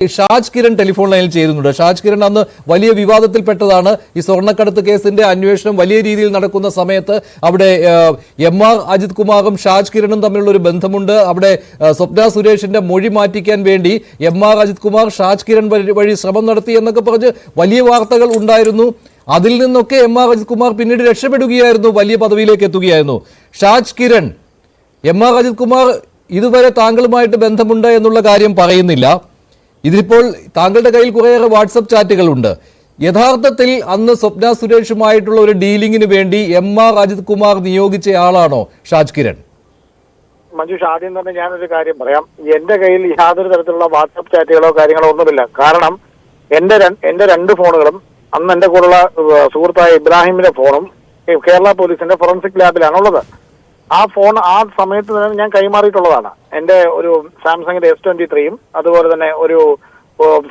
Shaj Kiran telephone ലൈനിൽ ചേരുന്നുണ്ട്. ഷാജ് കിരൺ അന്ന് വലിയ വിവാദത്തിൽപ്പെട്ടതാണ്. ഈ സ്വർണ്ണക്കടത്ത് കേസിന്റെ അന്വേഷണം വലിയ രീതിയിൽ നടക്കുന്ന സമയത്ത് അവിടെ എം.ആർ. അജിത് കുമാറും ഷാജ് കിരണും തമ്മിലുള്ള ഒരു ബന്ധമുണ്ട്. അവിടെ സ്വപ്ന സുരേഷിന്റെ മൊഴി മാറ്റിക്കാൻ വേണ്ടി എം.ആർ. അജിത് കുമാർ ഷാജ് കിരൺ വഴി ശ്രമം നടത്തി എന്നൊക്കെ പറഞ്ഞ് വലിയ വാർത്തകൾ ഉണ്ടായിരുന്നു. അതിൽ നിന്നൊക്കെ എം.ആർ. അജിത് കുമാർ പിന്നീട് രക്ഷപ്പെടുകയായിരുന്നു, വലിയ പദവിയിലേക്ക് എത്തുകയായിരുന്നു. ഷാജ് കിരൺ, എം.ആർ. അജിത് കുമാർ ഇതുവരെ താങ്കളുമായിട്ട് ബന്ധമുണ്ട് എന്നുള്ള കാര്യം പറയുന്നില്ല. ഇതിപ്പോൾ താങ്കളുടെ കയ്യിൽ കുറേയേറെ വാട്സപ്പ് ചാറ്റുകളുണ്ട്. യഥാർത്ഥത്തിൽ അന്ന് സ്വപ്ന സുരേഷുമായിട്ടുള്ള ഒരു ഡീലിംഗിന് വേണ്ടി എം.ആർ. അജിത് കുമാർ നിയോഗിച്ച ആളാണോ ഷാജ് കിരൺ? മഞ്ജുഷ്, ആദ്യം തന്നെ ഞാനൊരു കാര്യം പറയാം. എന്റെ കയ്യിൽ യാതൊരു തരത്തിലുള്ള വാട്സപ്പ് ചാറ്റുകളോ കാര്യങ്ങളോ ഒന്നുമില്ല. കാരണം എന്റെ രണ്ട് ഫോണുകളും അന്ന് എന്റെ കൂടെയുള്ള സുഹൃത്തായ ഇബ്രാഹിമിന്റെ ഫോണും കേരള പോലീസിന്റെ ഫോറൻസിക് ലാബിലാണ് ഉള്ളത്. ആ ഫോൺ ആ സമയത്ത് തന്നെ ഞാൻ കൈമാറിയിട്ടുള്ളതാണ്. എന്റെ ഒരു സാംസങ്ങിന്റെ S23യും അതുപോലെ തന്നെ ഒരു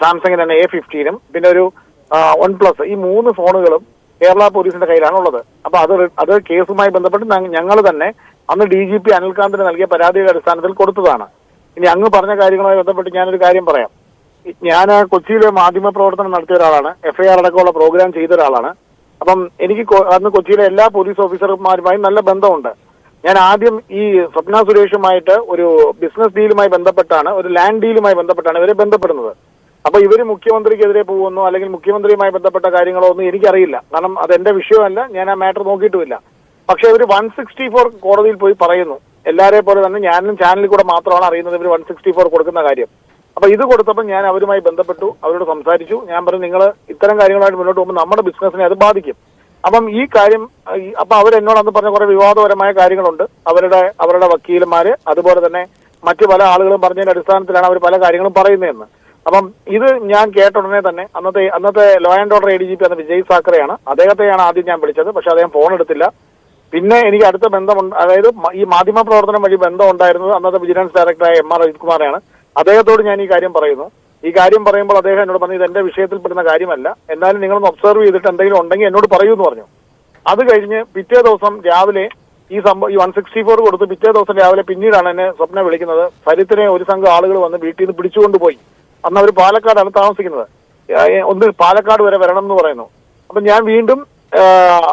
സാംസങ്ങിന്റെ തന്നെ A15ഉം പിന്നെ ഒരു OnePlus, ഈ 3 ഫോണുകളും കേരള പോലീസിന്റെ കയ്യിലാണുള്ളത്. അപ്പൊ അത് കേസുമായി ബന്ധപ്പെട്ട് ഞങ്ങൾ തന്നെ അന്ന് DGP അനിൽകാന്തിന് നൽകിയ പരാതിയുടെ അടിസ്ഥാനത്തിൽ കൊടുത്തതാണ്. ഇനി അങ്ങ് പറഞ്ഞ കാര്യങ്ങളുമായി ബന്ധപ്പെട്ട് ഞാനൊരു കാര്യം പറയാം. ഞാൻ കൊച്ചിയിലെ മാധ്യമ പ്രവർത്തനം നടത്തിയ ഒരാളാണ്. FIR അടക്കമുള്ള പ്രോഗ്രാം ചെയ്ത ഒരാളാണ്. അപ്പം എനിക്ക് അന്ന് കൊച്ചിയിലെ എല്ലാ പോലീസ് ഓഫീസർമാരുമായും നല്ല ബന്ധമുണ്ട്. ഞാൻ ആദ്യം ഈ സ്വപ്ന സുരേഷുമായിട്ട് ഒരു ബിസിനസ് ഡീലുമായി ബന്ധപ്പെട്ടാണ്, ഒരു ലാൻഡ് ഡീലുമായി ബന്ധപ്പെട്ടാണ് ഇവരെ ബന്ധപ്പെടുന്നത്. അപ്പൊ ഇവര് മുഖ്യമന്ത്രിക്കെതിരെ പോകുന്നോ അല്ലെങ്കിൽ മുഖ്യമന്ത്രിയുമായി ബന്ധപ്പെട്ട കാര്യങ്ങളോ ഒന്നും എനിക്കറിയില്ല. കാരണം അത് എന്റെ വിഷയമല്ല, ഞാൻ ആ മാറ്റർ നോക്കിയിട്ടുമില്ല. പക്ഷെ ഇവർ 164 കോടതിയിൽ പോയി പറയുന്നു. എല്ലാവരെ പോലെ തന്നെ ഞാനും ചാനലിൽ കൂടെ മാത്രമാണ് അറിയുന്നത് ഇവർ 164 കൊടുക്കുന്ന കാര്യം. അപ്പൊ ഇത് കൊടുത്തപ്പോൾ ഞാൻ അവരുമായി ബന്ധപ്പെട്ടു, അവരോട് സംസാരിച്ചു. ഞാൻ പറഞ്ഞു, നിങ്ങൾ ഇത്തരം കാര്യങ്ങളായിട്ട് മുന്നോട്ട് പോകുമ്പോൾ നമ്മുടെ ബിസിനസിനെ അത് ബാധിക്കും. അപ്പം ഈ കാര്യം അപ്പൊ അവരെന്നോട് അന്ന് പറഞ്ഞ കുറെ വിവാദപരമായ കാര്യങ്ങളുണ്ട്. അവരുടെ വക്കീലന്മാര് അതുപോലെ തന്നെ മറ്റു പല ആളുകളും പറഞ്ഞതിന്റെ അടിസ്ഥാനത്തിലാണ് അവർ പല കാര്യങ്ങളും പറയുന്നതെന്ന്. അപ്പം ഇത് ഞാൻ കേട്ട ഉടനെ തന്നെ അന്നത്തെ ലോ ആൻഡ് ഓർഡർ ADGP അന്ന് വിജയ് സാക്കറെയാണ്. അദ്ദേഹത്തെയാണ് ആദ്യം ഞാൻ വിളിച്ചത്. പക്ഷെ അദ്ദേഹം ഫോൺ എടുത്തില്ല. പിന്നെ എനിക്ക് അടുത്ത ബന്ധമുണ്ട്, അതായത് ഈ മാധ്യമ പ്രവർത്തനം വഴി ബന്ധം ഉണ്ടായിരുന്നത് അന്നത്തെ വിജിലൻസ് ഡയറക്ടറായ എം.ആർ. അജിത് കുമാറാണ്. അദ്ദേഹത്തോട് ഞാൻ ഈ കാര്യം പറയുന്നു. ഈ കാര്യം പറയുമ്പോൾ അദ്ദേഹം എന്നോട് പറഞ്ഞു, ഇത് എന്റെ വിഷയത്തിൽപ്പെടുന്ന കാര്യമല്ല, എന്നാലും നിങ്ങളൊന്ന് ഒബ്സർവ് ചെയ്തിട്ട് എന്തെങ്കിലും ഉണ്ടെങ്കിൽ എന്നോട് പറയൂ എന്ന് പറഞ്ഞു. അത് കഴിഞ്ഞ് പിറ്റേ ദിവസം രാവിലെ ഈ 164 കൊടുത്ത് പിറ്റേ ദിവസം രാവിലെ പിന്നീടാണ് എന്നെ സ്വപ്ന വിളിക്കുന്നത്. ഫരിത്തിനെ ഒരു സംഘം ആളുകൾ വന്ന് വീട്ടിൽ നിന്ന് പിടിച്ചുകൊണ്ടുപോയി. അന്ന് അവർ പാലക്കാടാണ് താമസിക്കുന്നത്. ഒന്ന് പാലക്കാട് വരെ വരണം എന്ന് പറയുന്നു. അപ്പൊ ഞാൻ വീണ്ടും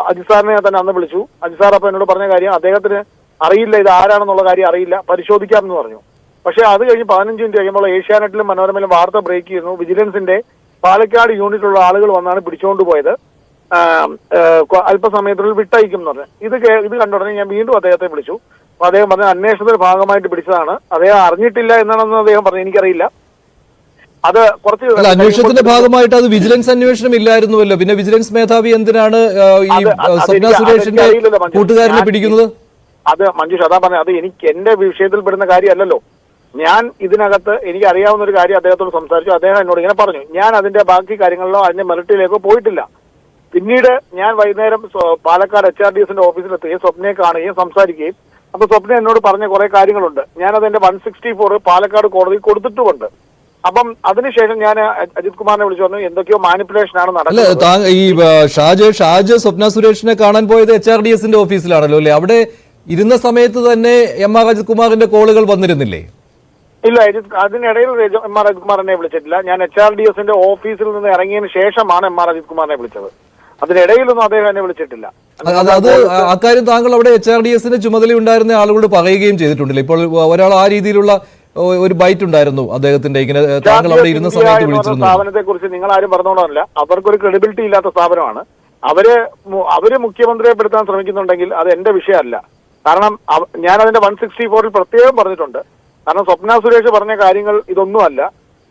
അജിത് സാറിനെ തന്നെ അന്ന് വിളിച്ചു. അജിത് സാർ അപ്പൊ എന്നോട് പറഞ്ഞ കാര്യം അദ്ദേഹത്തിന് അറിയില്ല, ഇത് ആരാണെന്നുള്ള കാര്യം അറിയില്ല, പരിശോധിക്കാമെന്ന് പറഞ്ഞു. പക്ഷെ അത് കഴിഞ്ഞ് 15 മിനിറ്റ് കഴിയുമ്പോൾ ഏഷ്യാനെറ്റിലും മനോരമയിലും വാർത്ത ബ്രേക്ക് ചെയ്യുന്നു. വിജിലൻസിന്റെ പാലക്കാട് യൂണിറ്റുള്ള ആളുകൾ വന്നാണ് പിടിച്ചുകൊണ്ടുപോയത്, അല്പസമയത്തിനുള്ളിൽ വിട്ടയക്കും എന്ന് പറഞ്ഞു. ഇത് കണ്ട ഉടനെ ഞാൻ വീണ്ടും അദ്ദേഹത്തെ വിളിച്ചു. അപ്പൊ അദ്ദേഹം പറഞ്ഞ അന്വേഷണത്തിന്റെ ഭാഗമായിട്ട് പിടിച്ചതാണ്, അദ്ദേഹം അറിഞ്ഞിട്ടില്ല എന്നാണെന്ന് അദ്ദേഹം പറഞ്ഞു. എനിക്കറിയില്ല, അത് കുറച്ച് അന്വേഷണത്തിന്റെ ഭാഗമായിട്ട് അത് വിജിലൻസ് അന്വേഷണം ഇല്ലായിരുന്നുവല്ലോ. പിന്നെ വിജിലൻസ് മേധാവി എന്തിനാണ് ഈ സ്വപ്ന സുരേഷിന്റെ കൂട്ടുകാരനെ പിടിക്കുന്നത്? അത് മഞ്ജുഷ് അതാ പറഞ്ഞത്, അത് എന്റെ വിഷയത്തിൽ പെടുന്ന കാര്യമല്ലല്ലോ. ഞാൻ ഇതിനകത്ത് എനിക്ക് അറിയാവുന്ന ഒരു കാര്യം അദ്ദേഹത്തോട് സംസാരിച്ചു. അദ്ദേഹം എന്നോട് ഇങ്ങനെ പറഞ്ഞു. ഞാൻ അതിന്റെ ബാക്കി കാര്യങ്ങളിലോ അതിന്റെ മെറിറ്റിലേക്കോ പോയിട്ടില്ല. പിന്നീട് ഞാൻ വൈകുന്നേരം പാലക്കാട് HRDSന്റെ ഓഫീസിലെത്തുകയും സ്വപ്നയെ കാണുകയും സംസാരിക്കുകയും, അപ്പൊ സ്വപ്ന എന്നോട് പറഞ്ഞ കുറെ കാര്യങ്ങളുണ്ട്. ഞാനത് എന്റെ 164 പാലക്കാട് കോടതിയിൽ കൊടുത്തിട്ടുമുണ്ട്. അപ്പം അതിനുശേഷം ഞാൻ അജിത് കുമാറിനെ വിളിച്ചു പറഞ്ഞു, എന്തൊക്കെയോ മാനിപ്പുലേഷൻ ആണ് നടക്കുന്നത്. ഈ ഷാജ് സ്വപ്ന സുരേഷിനെ കാണാൻ പോയത് HRDSന്റെ ഓഫീസിലാണല്ലോ അല്ലെ? അവിടെ ഇരുന്ന സമയത്ത് തന്നെ എം.ആർ. അജിത് കുമാറിന്റെ കോളുകൾ വന്നിരുന്നില്ലേ? ഇല്ല, അതിനിടയിൽ എം.ആർ. അജിത് കുമാർ എന്നെ വിളിച്ചിട്ടില്ല. ഞാൻ HRDSന്റെ ഓഫീസിൽ നിന്ന് ഇറങ്ങിയതിന് ശേഷമാണ് എം.ആർ. അജിത് കുമാറിനെ വിളിച്ചത്. അതിനിടയിലൊന്നും അദ്ദേഹം എന്നെ വിളിച്ചിട്ടില്ല. അത് അക്കാര്യം താങ്കൾ അവിടെ HRDSന്റെ ചുമതല ഉണ്ടായിരുന്ന ആളുകളോട് പറയുകയും ചെയ്തിട്ടുണ്ടല്ലോ. ഇപ്പോൾ ഒരാൾ ആ രീതിയിലുള്ള ഒരു ബൈറ്റ് ഉണ്ടായിരുന്നു അദ്ദേഹത്തിന്റെ, ഇങ്ങനെ താങ്കൾ അവിടെ ഇരുന്ന സമയത്ത് വിളിച്ചിരുന്നു. സ്ഥാപനത്തെ കുറിച്ച് നിങ്ങൾ ആരും പറഞ്ഞോളാമല്ല, അവർക്കൊരു ക്രെഡിബിലിറ്റി ഇല്ലാത്ത സ്ഥാപനമാണ്. അവര് മുഖ്യമന്ത്രിയെ പെടുത്താൻ ശ്രമിക്കുന്നുണ്ടെങ്കിൽ അത് എന്റെ വിഷയമല്ല. കാരണം ഞാൻ അതിന്റെ 164 പ്രത്യേകം പറഞ്ഞിട്ടുണ്ട്. കാരണം സ്വപ്ന സുരേഷ് പറഞ്ഞ കാര്യങ്ങൾ ഇതൊന്നുമല്ല,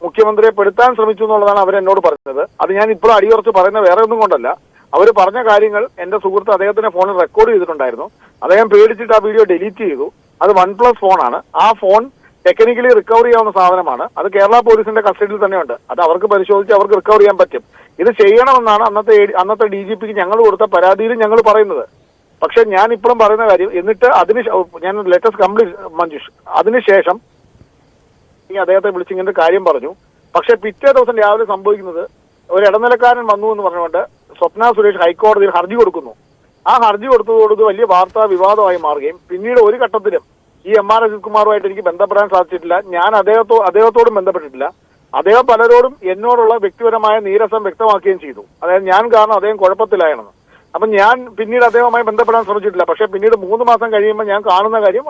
മുഖ്യമന്ത്രിയെ പെടുത്താൻ ശ്രമിച്ചു എന്നുള്ളതാണ് അവരെന്നോട് പറഞ്ഞത്. അത് ഞാൻ ഇപ്പോഴും അടിയുറച്ച് പറയുന്ന വേറെ ഒന്നും കൊണ്ടല്ല. അവർ പറഞ്ഞ കാര്യങ്ങൾ എന്റെ സുഹൃത്ത് അദ്ദേഹത്തിന്റെ ഫോണിൽ റെക്കോർഡ് ചെയ്തിട്ടുണ്ടായിരുന്നു. അദ്ദേഹം പേടിച്ചിട്ട് ആ വീഡിയോ ഡിലീറ്റ് ചെയ്തു. അത് OnePlus ഫോണാണ്. ആ ഫോൺ ടെക്നിക്കലി റിക്കവർ ചെയ്യാവുന്ന സാധനമാണ്. അത് കേരള പോലീസിന്റെ കസ്റ്റഡിയിൽ തന്നെയുണ്ട്. അത് അവർക്ക് പരിശോധിച്ച് അവർക്ക് റിക്കവർ ചെയ്യാൻ പറ്റും. ഇത് ചെയ്യണമെന്നാണ് അന്നത്തെ DGPക്ക് ഞങ്ങൾ കൊടുത്ത പരാതിയിൽ ഞങ്ങൾ പറയുന്നത്. പക്ഷെ ഞാൻ ഇപ്പോഴും പറയുന്ന കാര്യം, എന്നിട്ട് ഞാൻ ലെറ്റസ്റ്റ് കംപ്ലീറ്റ് മഞ്ജുഷ്, അതിനുശേഷം അദ്ദേഹത്തെ വിളിച്ചിങ്ങനെ കാര്യം പറഞ്ഞു. പക്ഷെ പിറ്റേ ദിവസം രാവിലെ സംഭവിക്കുന്നത്, ഒരു ഇടനിലക്കാരൻ വന്നു എന്ന് പറഞ്ഞുകൊണ്ട് സ്വപ്ന സുരേഷ് ഹൈക്കോടതിയിൽ ഹർജി കൊടുക്കുന്നു. ആ ഹർജി കൊടുത്തതോട് വലിയ വാർത്താ വിവാദമായി മാറുകയും പിന്നീട് ഒരു ഘട്ടത്തിലും ഈ എം.ആർ. അജിത് കുമാറുമായിട്ട് എനിക്ക് ബന്ധപ്പെടാൻ സാധിച്ചിട്ടില്ല. ഞാൻ അദ്ദേഹത്തോടും ബന്ധപ്പെട്ടിട്ടില്ല. അദ്ദേഹം പലരോടും എന്നോടുള്ള വ്യക്തിപരമായ നീരസം വ്യക്തമാക്കുകയും ചെയ്തു. അതായത് ഞാൻ കാരണം അദ്ദേഹം കുഴപ്പത്തിലായെന്ന്. അപ്പം ഞാൻ പിന്നീട് അദ്ദേഹവുമായി ബന്ധപ്പെടാൻ ശ്രമിച്ചിട്ടില്ല. പക്ഷേ പിന്നീട് 3 മാസം കഴിയുമ്പോൾ ഞാൻ കാണുന്ന കാര്യം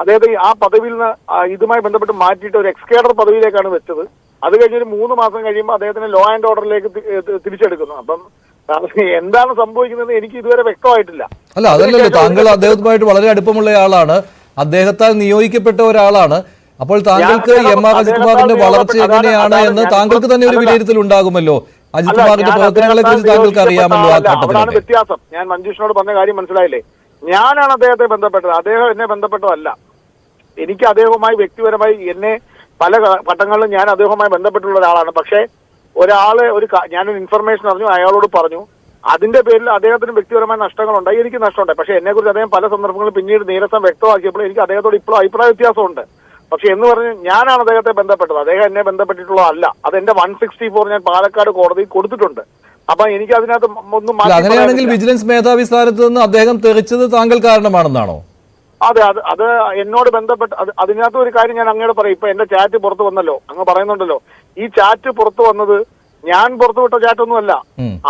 അദ്ദേഹത്തെ ആ പദവിയിൽ നിന്ന് ഇതുമായി ബന്ധപ്പെട്ട് മാറ്റിയിട്ട് ഒരു എക്സ്കേഡർ പദവിയിലേക്കാണ് വെച്ചത്. അത് കഴിഞ്ഞൊരു 3 മാസം കഴിയുമ്പോൾ അദ്ദേഹത്തിന് ലോ ആൻഡ് ഓർഡറിലേക്ക് തിരിച്ചെടുക്കുന്നു. അപ്പം എന്താണ് സംഭവിക്കുന്നത് എനിക്ക് ഇതുവരെ വ്യക്തമായിട്ടില്ല. അല്ല, അതല്ലല്ലോ, താങ്കൾ അദ്ദേഹവുമായിട്ട് വളരെ അടുപ്പമുള്ള ആളാണ്, അദ്ദേഹത്താൽ നിയോഗിക്കപ്പെട്ട ഒരാളാണ്. അപ്പോൾ താങ്കൾക്ക് എം.ആർ. അജിത് കുമാറിന്റെ വളർച്ച എങ്ങനെയാണ് എന്ന് താങ്കൾക്ക് തന്നെ ഒരു വിലയിരുത്തൽ ഉണ്ടാകുമല്ലോ. അജിത് കുമാറിന്റെ പ്രവർത്തനങ്ങളെ കുറിച്ച് താങ്കൾക്ക് അറിയാമല്ലോ. ആ അവിടാണ് വ്യത്യാസം. ഞാൻ മഞ്ജുഷിനോട് പറഞ്ഞ കാര്യം മനസ്സിലായില്ലേ? ഞാനാണ് അദ്ദേഹത്തെ ബന്ധപ്പെട്ടത്, അദ്ദേഹം എന്നെ ബന്ധപ്പെട്ടതല്ല. എനിക്ക് അദ്ദേഹവുമായി വ്യക്തിപരമായി എന്നെ പല ഘട്ടങ്ങളിലും ഞാൻ അദ്ദേഹവുമായി ബന്ധപ്പെട്ടുള്ള ഒരാളാണ്. പക്ഷേ ഞാനൊരു ഇൻഫർമേഷൻ അറിഞ്ഞു, അയാളോട് പറഞ്ഞു. അതിന്റെ പേരിൽ അദ്ദേഹത്തിന് വ്യക്തിപരമായ നഷ്ടങ്ങളുണ്ടായി, എനിക്ക് നഷ്ടമുണ്ടായി. പക്ഷേ എന്നെക്കുറിച്ച് അദ്ദേഹം പല സന്ദർഭങ്ങളിൽ പിന്നീട് നീരസം വ്യക്തമാക്കിയപ്പോൾ എനിക്ക് അദ്ദേഹത്തോട് ഇപ്പോഴും അഭിപ്രായ വ്യത്യാസമുണ്ട്. പക്ഷെ എന്ന് പറഞ്ഞ് ഞാനാണ് അദ്ദേഹത്തെ ബന്ധപ്പെട്ടത്, അദ്ദേഹം എന്നെ ബന്ധപ്പെട്ടിട്ടുള്ളതല്ല. അത് എന്റെ 164 ഞാൻ പാലക്കാട് കോടതിയിൽ കൊടുത്തിട്ടുണ്ട്. അപ്പൊ എനിക്ക് അതിനകത്ത് ഒന്നും അങ്ങനെയാണെങ്കിൽ വിജിലൻസ് മേധാവി സ്ഥാനത്ത് നിന്ന് അദ്ദേഹം തെറിച്ചത് താങ്കൾ കാരണമാണെന്നാണോ? അതെ, അത് എന്നോട് ബന്ധപ്പെട്ട് അതിനകത്ത് ഒരു കാര്യം ഞാൻ അങ്ങോട്ട് പറയും. ഇപ്പൊ എന്റെ ചാറ്റ് പുറത്തു വന്നല്ലോ, അങ്ങ് പറയുന്നുണ്ടല്ലോ. ഈ ചാറ്റ് പുറത്തു വന്നത് ഞാൻ പുറത്തുവിട്ട ചാറ്റൊന്നുമല്ല.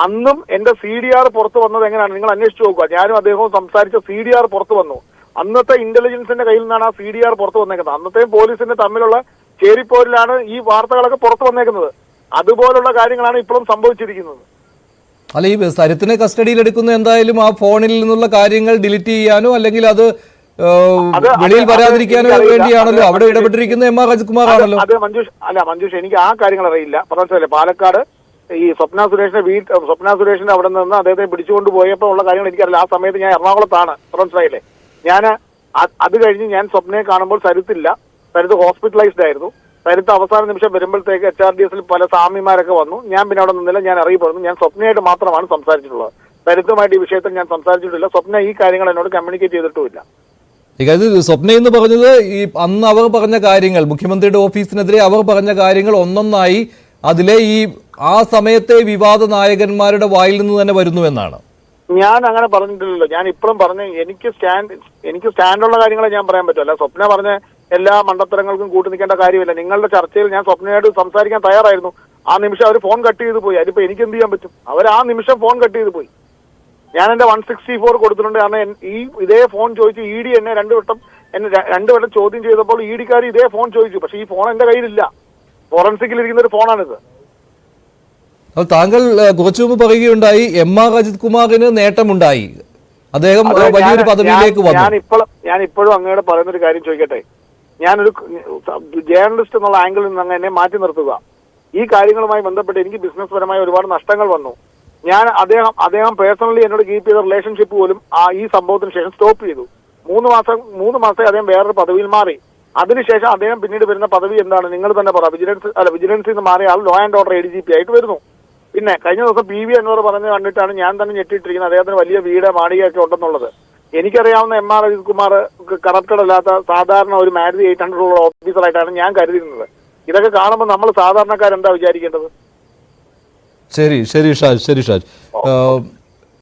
അന്നും എന്റെ CDR പുറത്തു വന്നത് എങ്ങനെയാണ് നിങ്ങൾ അന്വേഷിച്ചു നോക്കുക. ഞാനും അദ്ദേഹവും സംസാരിച്ച CDR പുറത്തു വന്നു. അന്നത്തെ ഇന്റലിജൻസിന്റെ കയ്യിൽ നിന്നാണ് ആ CDR പുറത്തു വന്നേക്കുന്നത്. അന്നത്തെയും പോലീസിന്റെ തമ്മിലുള്ള ചേരിപ്പോരിലാണ് ഈ വാർത്തകളൊക്കെ പുറത്തു വന്നേക്കുന്നത്. അതുപോലുള്ള കാര്യങ്ങളാണ് ഇപ്പോഴും സംഭവിച്ചിരിക്കുന്നത്. അല്ല, ഈ സരിത്തിനെ കസ്റ്റഡിയിൽ എടുക്കുന്ന എന്തായാലും ആ ഫോണിൽ നിന്നുള്ള കാര്യങ്ങൾ ഡിലീറ്റ് ചെയ്യാനോ അല്ലെങ്കിൽ അത് വെളിയിൽ വരാതിരിക്കാനോ വേണ്ടിയാണല്ലോ. അവിടെ ഇടപെട്ടിരിക്കുന്ന എം.ആർ. അജിത് കുമാർ ആണല്ലോ. അത് മഞ്ജുഷ് എനിക്ക് ആ കാര്യങ്ങൾ അറിയില്ല. പറഞ്ഞല്ലേ, പാലക്കാട് ഈ സ്വപ്ന സുരേഷിന്റെ അവിടെ നിന്ന് അദ്ദേഹത്തെ പിടിച്ചുകൊണ്ട് പോയപ്പോൾ ഉള്ള കാര്യങ്ങൾ എനിക്കറിയില്ല. ആ സമയത്ത് ഞാൻ എറണാകുളത്താണ്. മനസ്സിലായില്ലേ? അത് കഴിഞ്ഞ് ഞാൻ സ്വപ്നയെ കാണുമ്പോൾ സരിത്ത് ഹോസ്പിറ്റലൈസ്ഡ് ആയിരുന്നു. സരിത്ത് അവസാന നിമിഷം വരുമ്പോഴത്തേക്ക് HRDSൽ പല സ്വാമിമാരൊക്കെ വന്നു. ഞാൻ പിന്നെ അവിടെ നിന്നില്ല, ഞാൻ അറിയപ്പെടുന്നു. ഞാൻ സ്വപ്നയായിട്ട് മാത്രമാണ് സംസാരിച്ചിട്ടുള്ളത്. സരിത്തുമായിട്ട് ഈ വിഷയത്തിൽ ഞാൻ സംസാരിച്ചിട്ടില്ല. സ്വപ്ന ഈ കാര്യങ്ങൾ എന്നോട് കമ്മ്യൂണിക്കേറ്റ് ചെയ്തിട്ടുമില്ല. സ്വപ്ന എന്ന് പറഞ്ഞത് ഈ അന്ന് അവർ പറഞ്ഞ കാര്യങ്ങൾ, മുഖ്യമന്ത്രിയുടെ ഓഫീസിനെതിരെ അവർ പറഞ്ഞ കാര്യങ്ങൾ ഒന്നൊന്നായി അതിലെ ആ സമയത്തെ വിവാദ നായകന്മാരുടെ വായിൽ നിന്ന് തന്നെ വരുന്നു എന്നാണ്. ഞാൻ അങ്ങനെ പറഞ്ഞിട്ടില്ലല്ലോ. ഞാൻ ഇപ്പോഴും പറഞ്ഞു എനിക്ക് സ്റ്റാൻഡുള്ള കാര്യങ്ങളെ ഞാൻ പറയാൻ പറ്റുമല്ല. സ്വപ്ന പറഞ്ഞ എല്ലാ മണ്ടത്തരങ്ങൾക്കും കൂട്ടു നിൽക്കേണ്ട കാര്യമില്ല. നിങ്ങളുടെ ചർച്ചയിൽ ഞാൻ സ്വപ്നയായിട്ട് സംസാരിക്കാൻ തയ്യാറായിരുന്നു. ആ നിമിഷം അവർ ഫോൺ കട്ട് ചെയ്ത് പോയി. അതിപ്പോ എനിക്ക് എന്ത് ചെയ്യാൻ പറ്റും? അവർ ആ നിമിഷം ഫോൺ കട്ട് ചെയ്ത് പോയി. ഞാൻ എന്റെ 164 കൊടുത്തിട്ടുണ്ട്. കാരണം ഇതേ ഫോൺ ചോദിച്ചു ED എന്നെ രണ്ടു വട്ടം ചോദ്യം ചെയ്തപ്പോൾ ED-കാർ ഇതേ ഫോൺ ചോദിച്ചു. പക്ഷെ ഈ ഫോൺ എന്റെ കയ്യിലില്ല. ഫോറൻസിക്കിൽ ഇരിക്കുന്ന ഒരു ഫോണാണിത്. അപ്പോൾ താങ്കൾ കുറച്ചു മുമ്പ് പറയുകയുണ്ടായി എം.ആർ. അജിത് കുമാറിന് നേട്ടമുണ്ടായി, അദ്ദേഹം വലിയൊരു പദവിയിലേക്ക് വന്നു. ഞാൻ ഇപ്പോഴും അങ്ങോട്ട് പറയുന്നൊരു കാര്യം ചോദിക്കട്ടെ. ഞാനൊരു ജേർണലിസ്റ്റ് എന്നുള്ള ആംഗിളിൽ നിന്ന് എന്നെ മാറ്റി നിർത്തുക. ഈ കാര്യങ്ങളുമായി ബന്ധപ്പെട്ട് എനിക്ക് ബിസിനസ് പരമായ ഒരുപാട് നഷ്ടങ്ങൾ വന്നു. അദ്ദേഹം പേഴ്സണലി എന്നോട് കീപ്പ് ചെയ്ത റിലേഷൻഷിപ്പ് പോലും ഈ സംഭവത്തിന് ശേഷം സ്റ്റോപ്പ് ചെയ്തു. 3 മാസത്തെ അദ്ദേഹം വേറൊരു പദവിയിൽ മാറി. അതിനുശേഷം അദ്ദേഹം പിന്നീട് വരുന്ന പദവി എന്താണ് നിങ്ങൾ തന്നെ പറ. വിജിലൻസിൽ നിന്ന് മാറിയ ആൾ ലോ ആൻഡ് ഓർഡർ ADGP ആയിട്ട് വരുന്നു. പിന്നെ കഴിഞ്ഞ ദിവസം PV എന്നോട് പറഞ്ഞ് കണ്ടിട്ടാണ് ഞാൻ തന്നെ ഞെട്ടിയിട്ടിരിക്കുന്നത് അദ്ദേഹത്തിന് വലിയ വീട് മാളികയൊക്കെ ഉണ്ടെന്നുള്ളത്. എനിക്കറിയാവുന്ന എം.ആർ. അജിത് കുമാർ കറപ്റ്റഡ് അല്ലാത്ത സാധാരണ ഒരു മാരുതി 800 ഉള്ള ഓഫീസറായിട്ടാണ് ഞാൻ കരുതിയിരുന്നത്. ഇതൊക്കെ കാണുമ്പോൾ നമ്മൾ സാധാരണക്കാരെന്താ വിചാരിക്കേണ്ടത്? ശരി ഷാജ്.